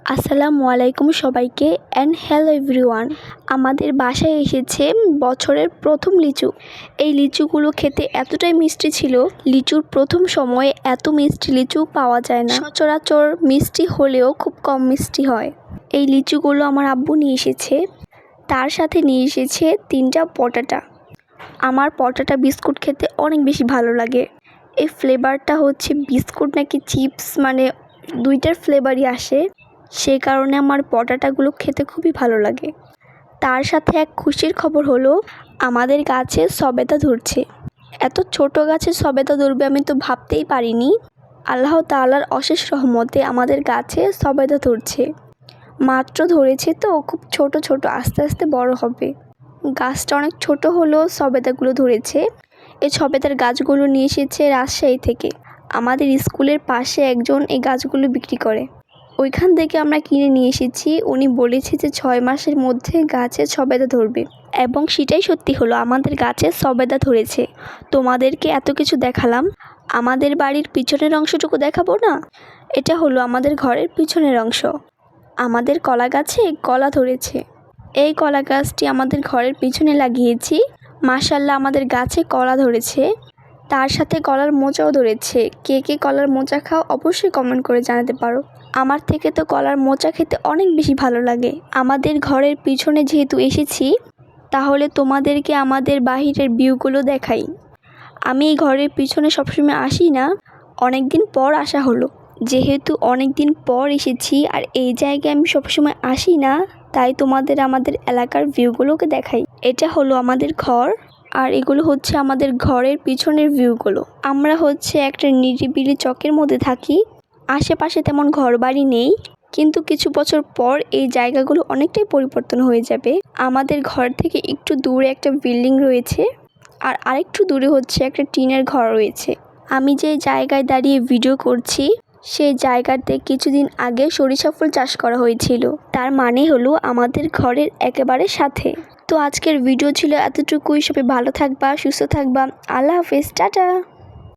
আসসালামু আলাইকুম সবাইকে অ্যান্ড হ্যালো এভরিওয়ান। আমাদের বাসায় এসেছে বছরের প্রথম লিচু। এই লিচুগুলো খেতে এতটাই মিষ্টি ছিল, লিচুর প্রথম সময়ে এত মিষ্টি লিচু পাওয়া যায় না। সচরাচর মিষ্টি হলেও খুব কম মিষ্টি হয়। এই লিচুগুলো আমার আব্বু নিয়ে এসেছে, তার সাথে নিয়ে এসেছে 3টা পটাটা। আমার পটাটা বিস্কুট খেতে অনেক বেশি ভালো লাগে। এই ফ্লেভারটা হচ্ছে বিস্কুট নাকি চিপস, মানে দুইটার ফ্লেভারই আসে, সেই কারণে আমার পটাটাগুলো খেতে খুবই ভালো লাগে। তার সাথে এক খুশির খবর হলো, আমাদের গাছে সবেদা ধরছে। এত ছোট গাছে সবেদা ধরবে আমি তো ভাবতেই পারিনি। আল্লাহ তাআলার অশেষ রহমতে আমাদের গাছে সবেদা ধরছে। মাত্র ধরেছে তো, খুব ছোট ছোট, আস্তে আস্তে বড় হবে। গাছটা অনেক ছোট হলেও সবেদাগুলো ধরেছে। এই সবেদার গাছগুলো নিয়ে এসেছে রাজশাহী থেকে। আমাদের স্কুলের পাশে একজন এই গাছগুলো বিক্রি করে, ওইখান থেকে আমরা কিনে নিয়ে এসেছি। উনি বলেছে যে 6 মাসের মধ্যে গাছে সবেদা ধরবে, এবং সেটাই সত্যি হলো, আমাদের গাছে সবেদা ধরেছে। তোমাদেরকে এত কিছু দেখালাম, আমাদের বাড়ির পিছনের অংশটুকু দেখাবো না? এটা হলো আমাদের ঘরের পিছনের অংশ। আমাদের কলা গাছে কলা ধরেছে। এই কলা গাছটি আমাদের ঘরের পিছনে লাগিয়েছি। মাশাআল্লাহ, আমাদের গাছে কলা ধরেছে, তার সাথে কলার মোচাও ধরেছে। কে কে কলার মোচা খাও অবশ্যই কমেন্ট করে জানাতে পারো। আমার থেকে তো কলার মোচা খেতে অনেক বেশি ভালো লাগে। আমাদের ঘরের পিছনে যেহেতু এসেছি, তাহলে তোমাদেরকে আমাদের বাহিরের ভিউগুলো দেখাই। আমি এই ঘরের পিছনে সবসময় আসি না, অনেক দিন পর আসা হলো। যেহেতু অনেক দিন পর এসেছি আর এই জায়গায় আমি সবসময় আসি না, তাই তোমাদের আমাদের এলাকার ভিউগুলোকে দেখাই। এটা হলো আমাদের ঘর, আর এগুলো হচ্ছে আমাদের ঘরের পিছনের ভিউগুলো। আমরা হচ্ছে একটা নিরিবিলি চকের মধ্যে থাকি, আশেপাশে তেমন ঘরবাড়ি নেই, কিন্তু কিছু বছর পর এই জায়গাগুলো অনেকটাই পরিবর্তন হয়ে যাবে। আমাদের ঘর থেকে একটু দূরে একটা বিল্ডিং রয়েছে, আর আরেকটু দূরে হচ্ছে একটা টিনের ঘর রয়েছে। আমি যে জায়গায় দাঁড়িয়ে ভিডিও করছি, সেই জায়গাতে কিছুদিন আগে সরিষা ফুল চাষ করা হয়েছিল। তার মানে হলো আমাদের ঘরের একেবারে সাথে। তো আজকের ভিডিও ছিল এতটুকুই। সবাই ভালো থাকবা, সুস্থ থাকবা। আল্লাহ হাফেজ, টাটা।